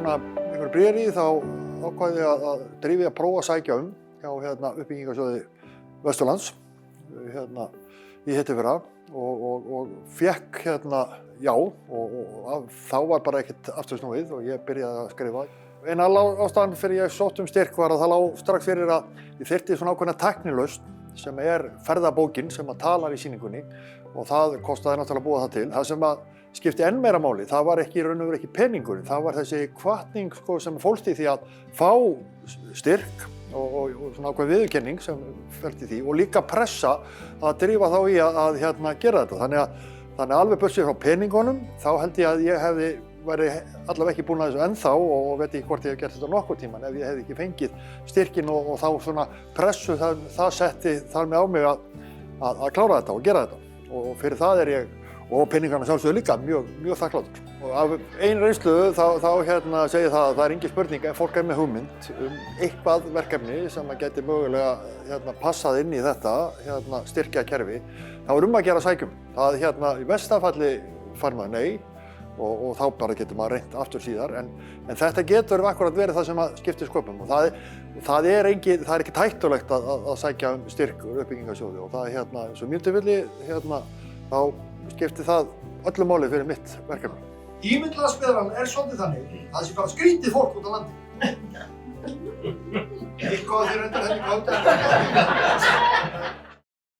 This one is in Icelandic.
svona einhverju bréfi þá ákvað ég að drífa að prófa að sækja hjá uppbyggingarsjóði Vesturlands í hitteðfyrra og fékk já og þá var bara ekkert aftur snúið og ég byrjaði að skrifa. Eina ástæðan fyrir ég sótt styrk var að það lá strax fyrir að ég þyrfti svona ákveðna tæknilausn sem ferðabókin sem talar í sýningunni og það kostaði náttúrulega að búa það til. Það sem skipti enn meira máli, það var ekki í raun og veru ekki peningurinn, það var þessi hvatning sem fólst í því að fá styrk og svona ákveð viðurkenning sem felst í því og líka pressa að drífa þá í að gera þetta. Þannig að alveg burtséð frá peningunum, þá held ég að ég væri allavega ekki búinn að þessu ennþá og veit ekki hvort ég hef gert þetta nokkurn tímann ef ég hefði ekki fengið styrkinn og þá svona pressu það setti þar með á mig að klára þetta og gera þetta og fyrir það ég og peningarna sjálfsögðu líka mjög þakklátur. Og af ein reynslu þá segi það að það engin spurning ef fólk með hugmynd eitthvað verkefni sem gæti mögulega passað inn í þetta styrkjakerfi, þá að gera sækjum. Það í versta falli fær maður nei og þá bara getur maður reynt aftur síðar en þetta getur akkúrat verið það sem skiptir sköpum og það er ekki hættulegt að sækja styrk úr uppbyggingarsjóði og það eins og mínu tilfelli þá skiptir það öllu máli fyrir mitt verkefni. Ímyndunarspítalann svolítið þannig að það sé bara skrítið fólk út á landi. Eitthvað þeir reyndar hefði gátt.